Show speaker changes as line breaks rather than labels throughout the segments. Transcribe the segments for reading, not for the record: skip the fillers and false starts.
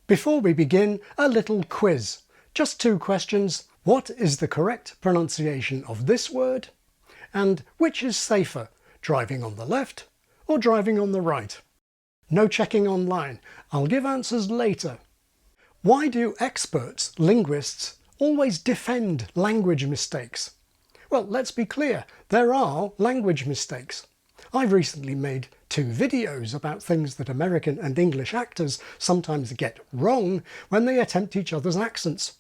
Before we begin, a little quiz. Just 2 questions. What is the correct pronunciation of this word? And which is safer, driving on the left or driving on the right? No checking online. I'll give answers later. Why do experts, linguists, always defend language mistakes? Well, let's be clear, there are language mistakes. I've recently made 2 videos about things that American and English actors sometimes get wrong when they attempt each other's accents.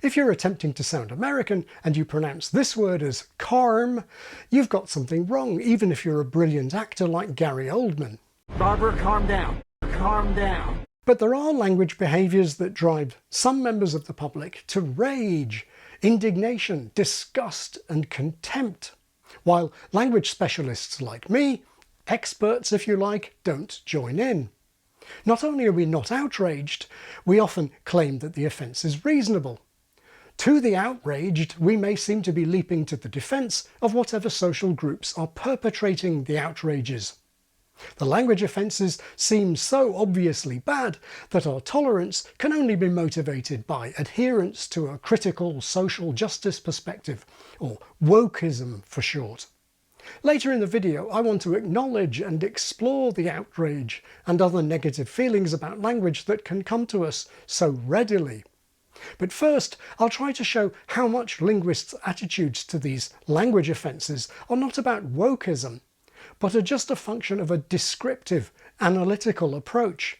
If you're attempting to sound American and you pronounce this word as carm, you've got something wrong, even if you're a brilliant actor like Gary Oldman.
Barbara, calm down. Calm down.
But there are language behaviours that drive some members of the public to rage, indignation, disgust and contempt, while language specialists like me, experts if you like, don't join in. Not only are we not outraged, we often claim that the offence is reasonable. To the outraged, we may seem to be leaping to the defence of whatever social groups are perpetrating the outrages. The language offences seem so obviously bad that our tolerance can only be motivated by adherence to a critical social justice perspective, or wokeism for short. Later in the video, I want to acknowledge and explore the outrage and other negative feelings about language that can come to us so readily. But first, I'll try to show how much linguists' attitudes to these language offences are not about wokeism, but are just a function of a descriptive, analytical approach,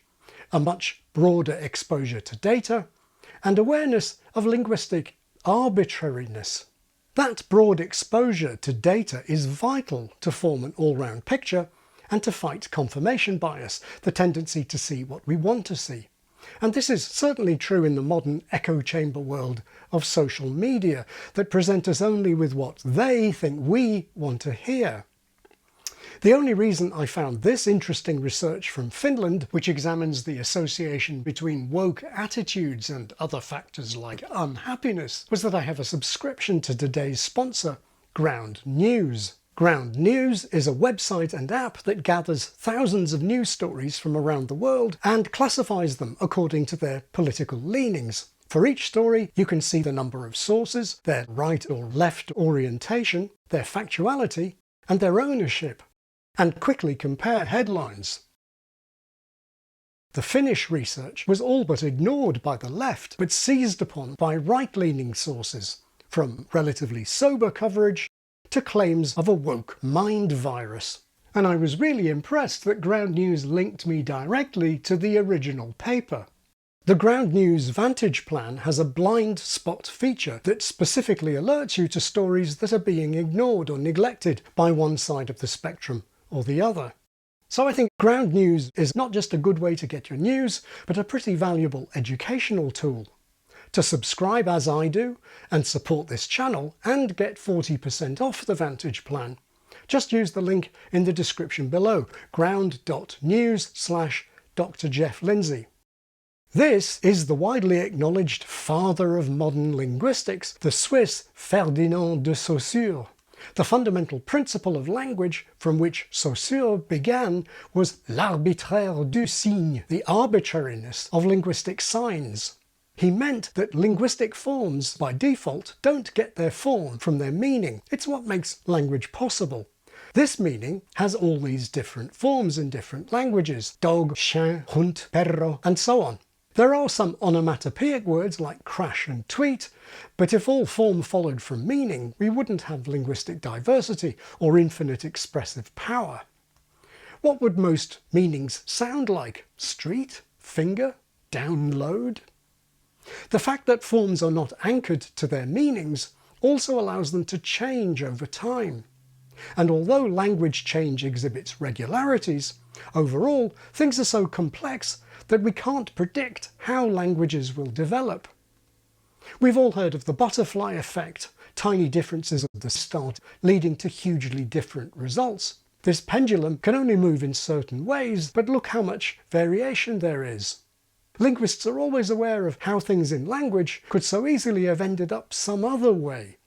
a much broader exposure to data, and awareness of linguistic arbitrariness. That broad exposure to data is vital to form an all-round picture and to fight confirmation bias, the tendency to see what we want to see. And this is certainly true in the modern echo chamber world of social media that present us only with what they think we want to hear. The only reason I found this interesting research from Finland, which examines the association between woke attitudes and other factors like unhappiness, was that I have a subscription to today's sponsor, Ground News. Ground News is a website and app that gathers thousands of news stories from around the world and classifies them according to their political leanings. For each story, you can see the number of sources, their right or left orientation, their factuality, and their ownership, and quickly compare headlines. The Finnish research was all but ignored by the left, but seized upon by right-leaning sources, from relatively sober coverage to claims of a woke mind virus. And I was really impressed that Ground News linked me directly to the original paper. The Ground News Vantage Plan has a blind spot feature that specifically alerts you to stories that are being ignored or neglected by one side of the spectrum or the other. So I think Ground News is not just a good way to get your news, but a pretty valuable educational tool. To subscribe as I do and support this channel and get 40% off the Vantage Plan, just use the link in the description below, ground.news/Dr. Jeff Lindsay. This is the widely acknowledged father of modern linguistics, the Swiss Ferdinand de Saussure. The fundamental principle of language from which Saussure began was l'arbitraire du signe, the arbitrariness of linguistic signs. He meant that linguistic forms, by default, don't get their form from their meaning. It's what makes language possible. This meaning has all these different forms in different languages: dog, chien, hund, perro, and so on. There are some onomatopoeic words like crash and tweet, but if all form followed from meaning, we wouldn't have linguistic diversity or infinite expressive power. What would most meanings sound like? Street? Finger? Download? The fact that forms are not anchored to their meanings also allows them to change over time. And although language change exhibits regularities, overall things are so complex that we can't predict how languages will develop. We've all heard of the butterfly effect, tiny differences at the start leading to hugely different results. This pendulum can only move in certain ways, but look how much variation there is. Linguists are always aware of how things in language could so easily have ended up some other way.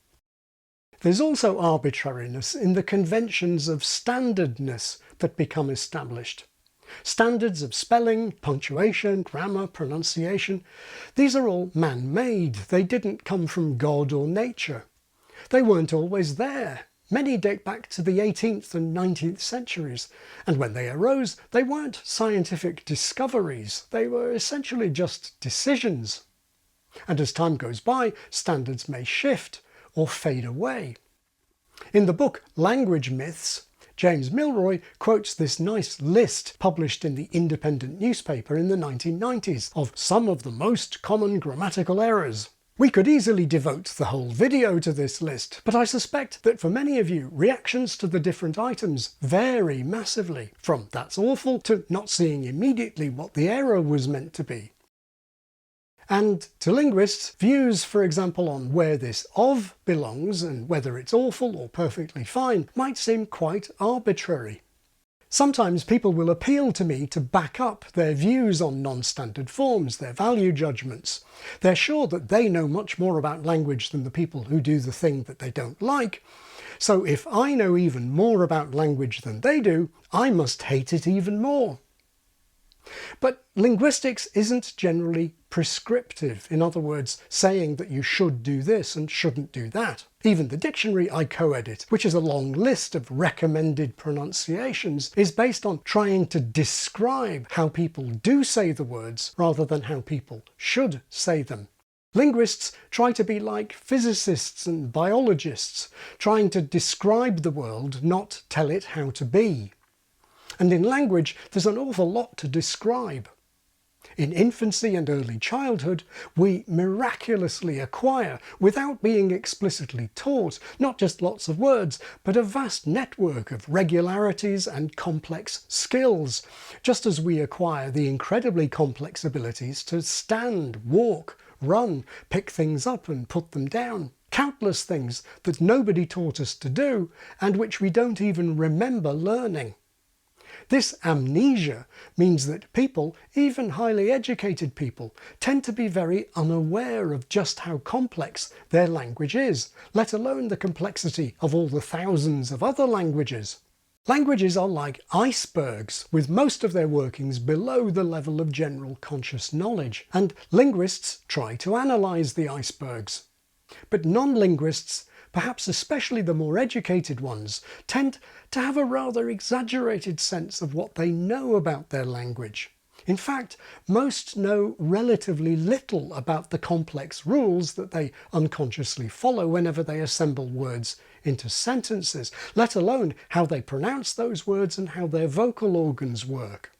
There's also arbitrariness in the conventions of standardness that become established. Standards of spelling, punctuation, grammar, pronunciation, these are all man-made. They didn't come from God or nature. They weren't always there. Many date back to the 18th and 19th centuries, and when they arose, they weren't scientific discoveries. They were essentially just decisions. And as time goes by, standards may shift or fade away. In the book Language Myths, James Milroy quotes this nice list published in the Independent newspaper in the 1990s of some of the most common grammatical errors. We could easily devote the whole video to this list, but I suspect that for many of you, reactions to the different items vary massively, from "that's awful" to not seeing immediately what the error was meant to be. And to linguists, views, for example, on where this "of" belongs and whether it's awful or perfectly fine might seem quite arbitrary. Sometimes people will appeal to me to back up their views on non-standard forms, their value judgments. They're sure that they know much more about language than the people who do the thing that they don't like. So if I know even more about language than they do, I must hate it even more. But linguistics isn't generally prescriptive, in other words, saying that you should do this and shouldn't do that. Even the dictionary I co-edit, which is a long list of recommended pronunciations, is based on trying to describe how people do say the words rather than how people should say them. Linguists try to be like physicists and biologists, trying to describe the world, not tell it how to be. And in language, there's an awful lot to describe. In infancy and early childhood, we miraculously acquire, without being explicitly taught, not just lots of words, but a vast network of regularities and complex skills, just as we acquire the incredibly complex abilities to stand, walk, run, pick things up and put them down. Countless things that nobody taught us to do, and which we don't even remember learning. This amnesia means that people, even highly educated people, tend to be very unaware of just how complex their language is, let alone the complexity of all the thousands of other languages. Languages are like icebergs, with most of their workings below the level of general conscious knowledge, and linguists try to analyse the icebergs. But non-linguists, perhaps especially the more educated ones, tend to have a rather exaggerated sense of what they know about their language. In fact, most know relatively little about the complex rules that they unconsciously follow whenever they assemble words into sentences, let alone how they pronounce those words and how their vocal organs work.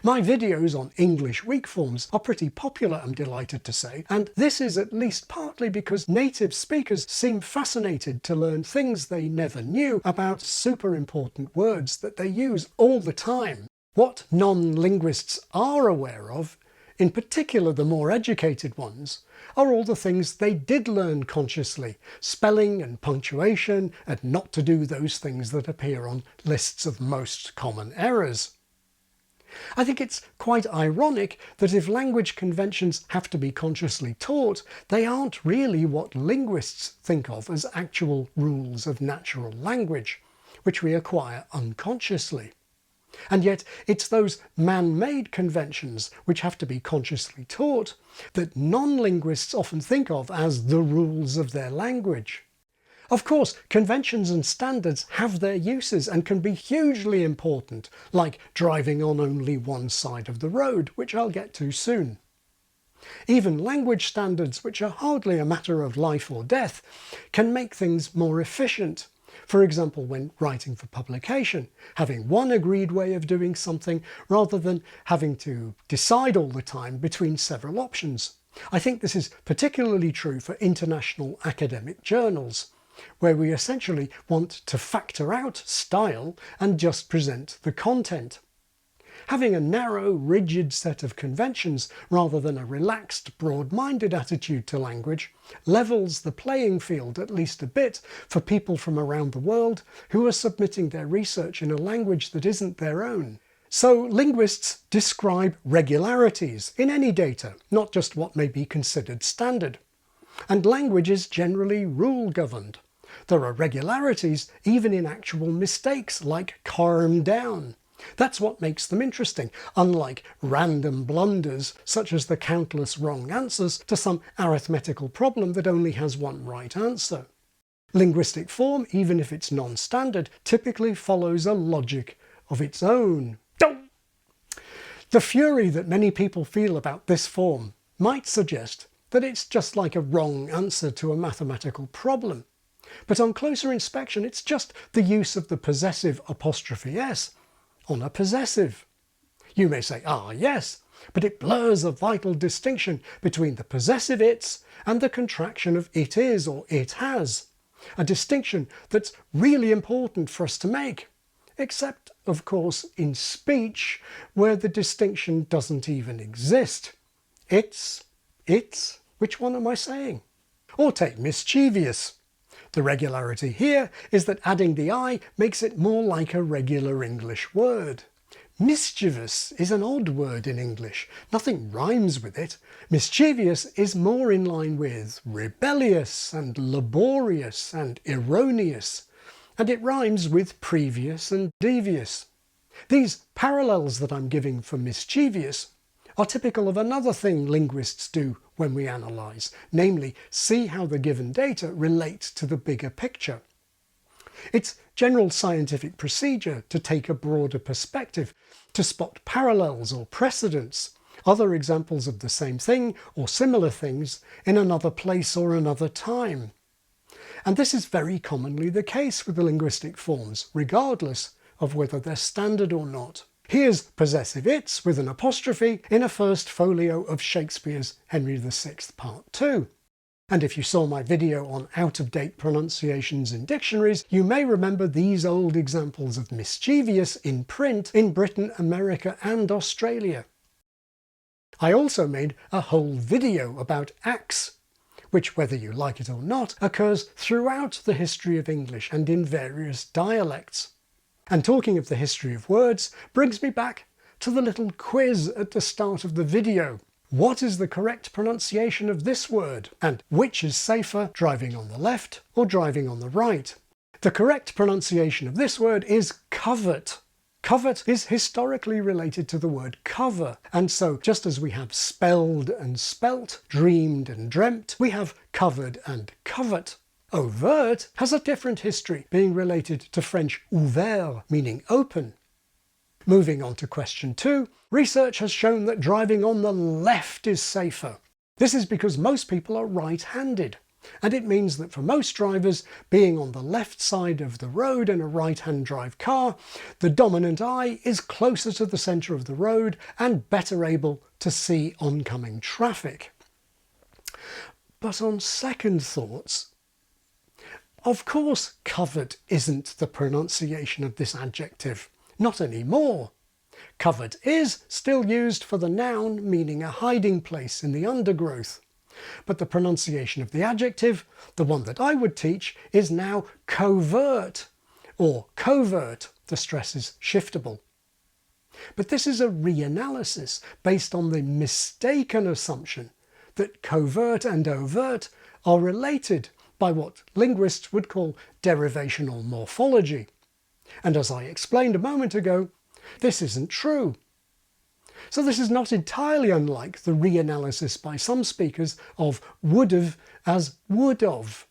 My videos on English weak forms are pretty popular, I'm delighted to say, and this is at least partly because native speakers seem fascinated to learn things they never knew about super important words that they use all the time. What non-linguists are aware of, in particular the more educated ones, are all the things they did learn consciously, spelling and punctuation, and not to do those things that appear on lists of most common errors. I think it's quite ironic that if language conventions have to be consciously taught, they aren't really what linguists think of as actual rules of natural language, which we acquire unconsciously. And yet it's those man-made conventions which have to be consciously taught that non-linguists often think of as the rules of their language. Of course, conventions and standards have their uses and can be hugely important, like driving on only one side of the road, which I'll get to soon. Even language standards, which are hardly a matter of life or death, can make things more efficient. For example, when writing for publication, having one agreed way of doing something rather than having to decide all the time between several options. I think this is particularly true for international academic journals, where we essentially want to factor out style and just present the content. Having a narrow, rigid set of conventions rather than a relaxed, broad-minded attitude to language levels the playing field at least a bit for people from around the world who are submitting their research in a language that isn't their own. So linguists describe regularities in any data, not just what may be considered standard. And language is generally rule-governed. There are regularities even in actual mistakes like calm down. That's what makes them interesting, unlike random blunders such as the countless wrong answers to some arithmetical problem that only has one right answer. Linguistic form, even if it's non-standard, typically follows a logic of its own. The fury that many people feel about this form might suggest that it's just like a wrong answer to a mathematical problem. But on closer inspection, it's just the use of the possessive apostrophe s on a possessive. You may say, ah yes, but it blurs a vital distinction between the possessive its and the contraction of it is or it has. A distinction that's really important for us to make. Except, of course, in speech, where the distinction doesn't even exist. It's, which one am I saying? Or take mischievous. The regularity here is that adding the I makes it more like a regular English word. Mischievous is an odd word in English. Nothing rhymes with it. Mischievous is more in line with rebellious and laborious and erroneous, and it rhymes with previous and devious. These parallels that I'm giving for mischievous are typical of another thing linguists do when we analyse, namely see how the given data relate to the bigger picture. It's general scientific procedure to take a broader perspective, to spot parallels or precedents, other examples of the same thing or similar things in another place or another time. And this is very commonly the case with the linguistic forms, regardless of whether they're standard or not. Here's possessive its with an apostrophe in a first folio of Shakespeare's Henry VI Part 2. And if you saw my video on out-of-date pronunciations in dictionaries, you may remember these old examples of mischievous in print in Britain, America and Australia. I also made a whole video about axe, which, whether you like it or not, occurs throughout the history of English and in various dialects. And talking of the history of words brings me back to the little quiz at the start of the video. What is the correct pronunciation of this word? And which is safer, driving on the left or driving on the right? The correct pronunciation of this word is covert. Covert is historically related to the word cover, and so just as we have spelled and spelt, dreamed and dreamt, we have covered and covert. Overt has a different history, being related to French ouvert, meaning open. Moving on to question 2, research has shown that driving on the left is safer. This is because most people are right-handed, and it means that for most drivers, being on the left side of the road in a right-hand drive car, the dominant eye is closer to the centre of the road and better able to see oncoming traffic. But on second thoughts, of course covered isn't the pronunciation of this adjective. Not anymore. Covered is still used for the noun meaning a hiding place in the undergrowth. But the pronunciation of the adjective, the one that I would teach, is now covert or covert. The stress is shiftable. But this is a reanalysis based on the mistaken assumption that covert and overt are related by what linguists would call derivational morphology. And as I explained a moment ago, this isn't true. So this is not entirely unlike the reanalysis by some speakers of would've as would've,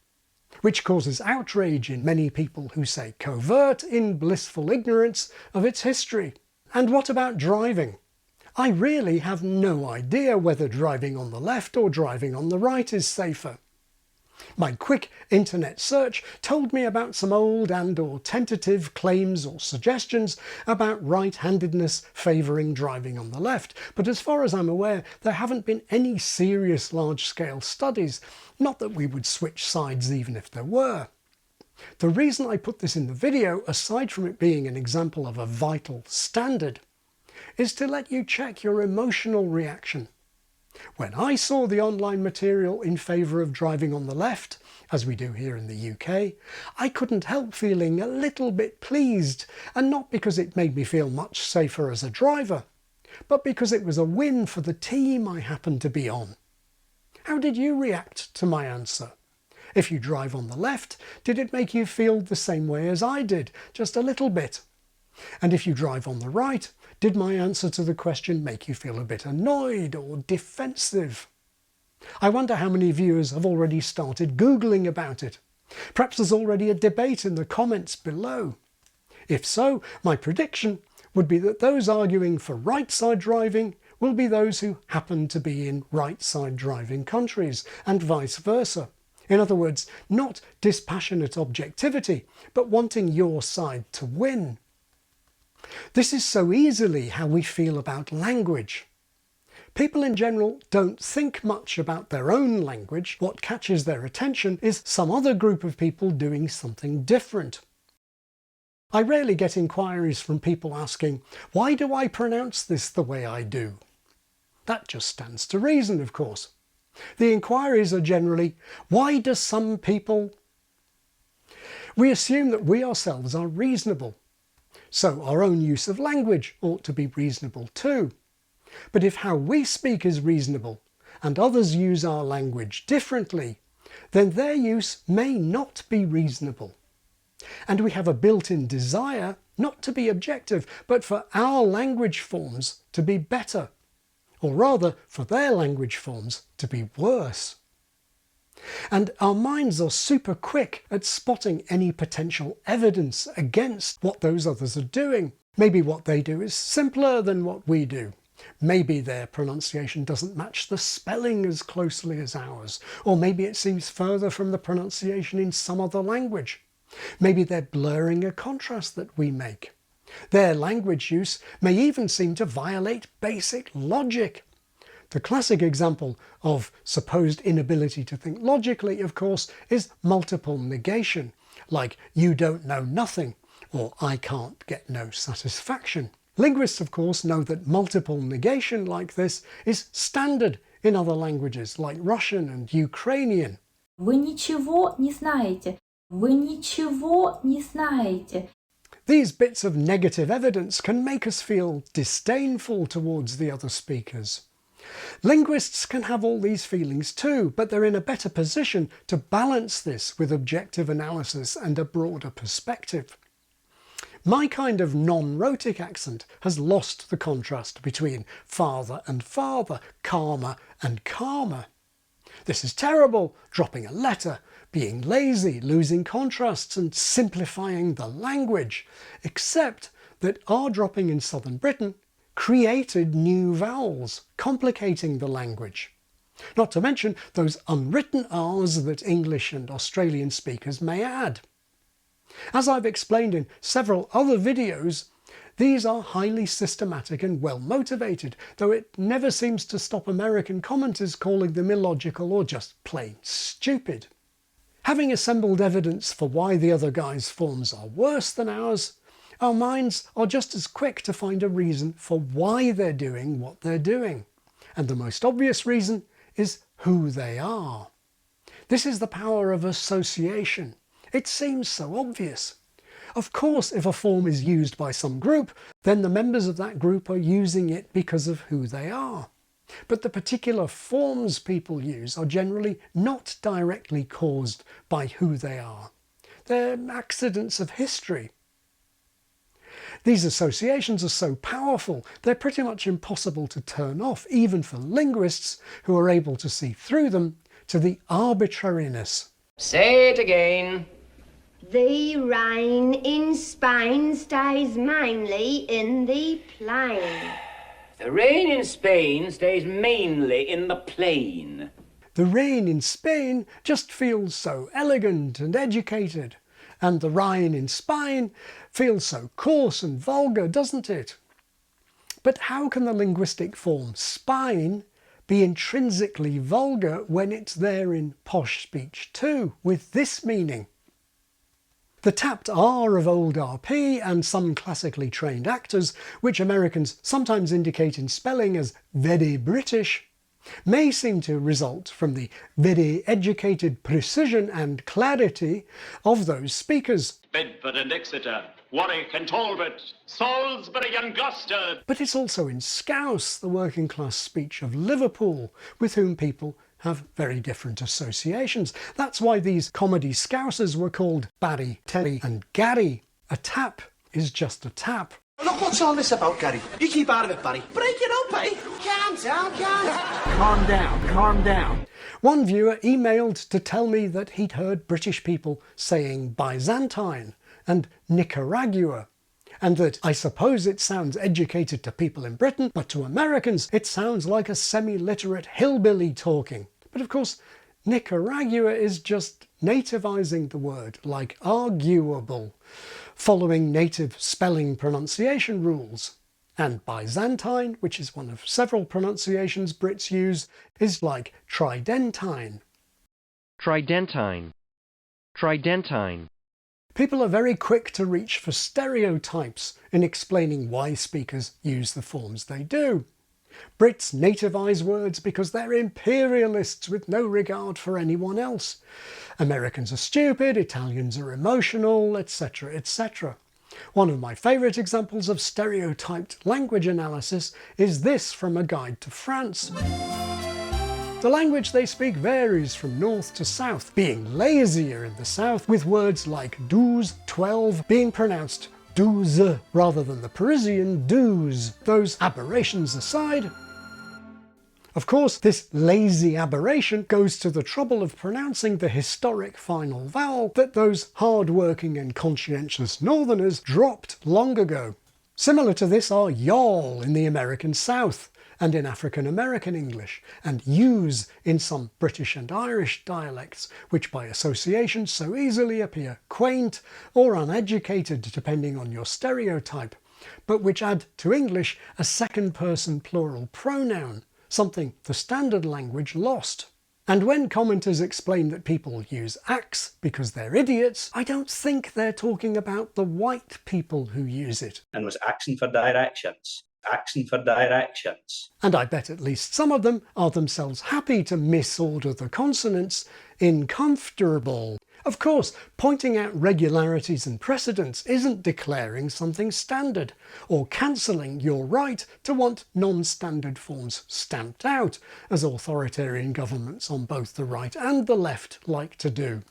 which causes outrage in many people who say covert in blissful ignorance of its history. And what about driving? I really have no idea whether driving on the left or driving on the right is safer. My quick internet search told me about some old and/or tentative claims or suggestions about right-handedness favouring driving on the left, but as far as I'm aware, there haven't been any serious large-scale studies, not that we would switch sides even if there were. The reason I put this in the video, aside from it being an example of a vital standard, is to let you check your emotional reaction. When I saw the online material in favour of driving on the left, as we do here in the UK, I couldn't help feeling a little bit pleased, and not because it made me feel much safer as a driver, but because it was a win for the team I happened to be on. How did you react to my answer? If you drive on the left, did it make you feel the same way as I did, just a little bit? And if you drive on the right, did my answer to the question make you feel a bit annoyed or defensive? I wonder how many viewers have already started Googling about it. Perhaps there's already a debate in the comments below. If so, my prediction would be that those arguing for right-side driving will be those who happen to be in right-side driving countries, and vice versa. In other words, not dispassionate objectivity, but wanting your side to win. This is so easily how we feel about language. People in general don't think much about their own language. What catches their attention is some other group of people doing something different. I rarely get inquiries from people asking, "Why do I pronounce this the way I do?" That just stands to reason, of course. The inquiries are generally, "Why do some people?" We assume that we ourselves are reasonable, so our own use of language ought to be reasonable too. But if how we speak is reasonable, and others use our language differently, then their use may not be reasonable. And we have a built-in desire not to be objective, but for our language forms to be better, or rather for their language forms to be worse. And our minds are super quick at spotting any potential evidence against what those others are doing. Maybe what they do is simpler than what we do. Maybe their pronunciation doesn't match the spelling as closely as ours, or maybe it seems further from the pronunciation in some other language. Maybe they're blurring a contrast that we make. Their language use may even seem to violate basic logic. The classic example of supposed inability to think logically, of course, is multiple negation, like "you don't know nothing" or "I can't get no satisfaction." Linguists, of course, know that multiple negation like this is standard in other languages like Russian and Ukrainian.
Вы ничего не знаете. Вы ничего не знаете.
These bits of negative evidence can make us feel disdainful towards the other speakers. Linguists can have all these feelings too, but they're in a better position to balance this with objective analysis and a broader perspective. My kind of non-rhotic accent has lost the contrast between father and father, karma and karma. This is terrible, dropping a letter, being lazy, losing contrasts and simplifying the language, except that R-dropping in southern Britain created new vowels, complicating the language. Not to mention those unwritten R's that English and Australian speakers may add. As I've explained in several other videos, these are highly systematic and well motivated, though it never seems to stop American commenters calling them illogical or just plain stupid. Having assembled evidence for why the other guy's forms are worse than ours, our minds are just as quick to find a reason for why they're doing what they're doing. And the most obvious reason is who they are. This is the power of association. It seems so obvious. Of course, if a form is used by some group, then the members of that group are using it because of who they are. But the particular forms people use are generally not directly caused by who they are. They're accidents of history. These associations are so powerful, they're pretty much impossible to turn off, even for linguists who are able to see through them to the arbitrariness.
Say it again.
The rain in Spain stays mainly in the plain.
The rain in Spain stays mainly in the plain.
The rain in Spain just feels so elegant and educated, and the Rhine in Spain feels so coarse and vulgar, doesn't it? But how can the linguistic form spine be intrinsically vulgar when it's there in posh speech too, with this meaning? The tapped R of old RP and some classically trained actors, which Americans sometimes indicate in spelling as very British, may seem to result from the very educated precision and clarity of those speakers.
Bedford and Exeter, Warwick and Talbot, Salisbury and Gloucester.
But it's also in Scouse, the working class speech of Liverpool, with whom people have very different associations. That's why these comedy Scousers were called Barry, Terry and Gary. A tap is just a tap.
Look, what's all this about, Gary? You keep out of it, Barry. Break it up, eh? Calm down,
Calm down, calm down.
One viewer emailed to tell me that he'd heard British people saying Byzantine and Nicaragua, and that I suppose it sounds educated to people in Britain, but to Americans it sounds like a semi-literate hillbilly talking. But of course, Nicaragua is just nativizing the word, like arguable, following native spelling pronunciation rules. And Byzantine, which is one of several pronunciations Brits use, is like tridentine.
Tridentine. Tridentine.
People are very quick to reach for stereotypes in explaining why speakers use the forms they do. Brits nativize words because they're imperialists with no regard for anyone else. Americans are stupid, Italians are emotional, etc., etc. One of my favourite examples of stereotyped language analysis is this from A Guide to France. The language they speak varies from north to south, being lazier in the south, with words like 12, 12 being pronounced douze rather than the Parisian douze. Those aberrations aside, of course, this lazy aberration goes to the trouble of pronouncing the historic final vowel that those hard-working and conscientious northerners dropped long ago. Similar to this are y'all in the American South and in African American English, and yous in some British and Irish dialects, which by association so easily appear quaint or uneducated depending on your stereotype, but which add to English a second-person plural pronoun, something the standard language lost. And when commenters explain that people use axe because they're idiots, I don't think they're talking about the white people who use it.
And was axing for directions. Axing for directions.
And I bet at least some of them are themselves happy to misorder the consonants in comfortable. Of course, pointing out regularities and precedents isn't declaring something standard, or cancelling your right to want non-standard forms stamped out, as authoritarian governments on both the right and the left like to do.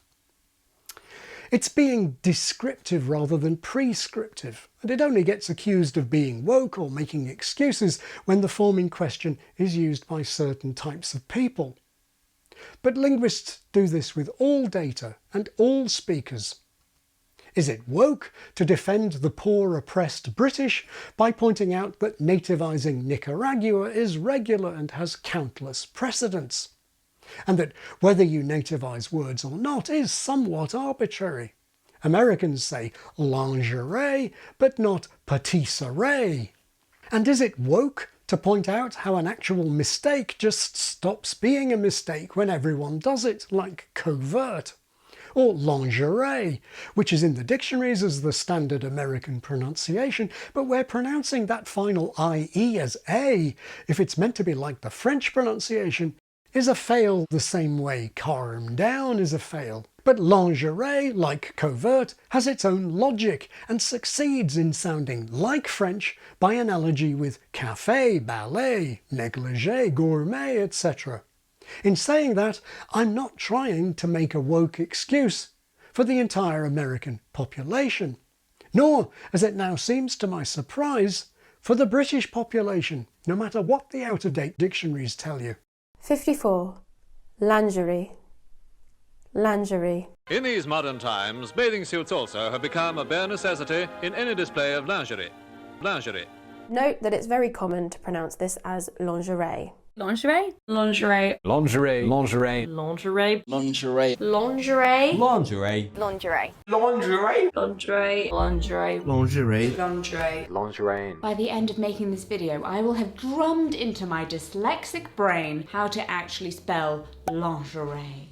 It's being descriptive rather than prescriptive, and it only gets accused of being woke or making excuses when the form in question is used by certain types of people. But linguists do this with all data and all speakers. Is it woke to defend the poor oppressed British by pointing out that nativizing Nicaragua is regular and has countless precedents? And that whether you nativize words or not is somewhat arbitrary. Americans say lingerie, but not patisserie. And is it woke to point out how an actual mistake just stops being a mistake when everyone does it, like covert? Or lingerie, which is in the dictionaries as the standard American pronunciation, but we're pronouncing that final IE as A if it's meant to be like the French pronunciation, is a fail the same way calm down is a fail. But lingerie, like covert, has its own logic and succeeds in sounding like French by analogy with café, ballet, négligé, gourmet, etc. In saying that, I'm not trying to make a woke excuse for the entire American population, nor, as it now seems to my surprise, for the British population, no matter what the out-of-date dictionaries tell you.
54. Lingerie. Lingerie.
In these modern times, bathing suits also have become a bare necessity in any display of lingerie. Lingerie.
Note that it's very common to pronounce this as lingerie.
Lingerie. Lingerie.
Lingerie. Lingerie.
Lingerie.
Lingerie.
Lingerie.
Lingerie.
Lingerie.
Lingerie.
Lingerie. Lingerie.
Lingerie.
Lingerie.
Lingerie.
By the end of making this video, I will have drummed into my dyslexic brain how to actually spell lingerie.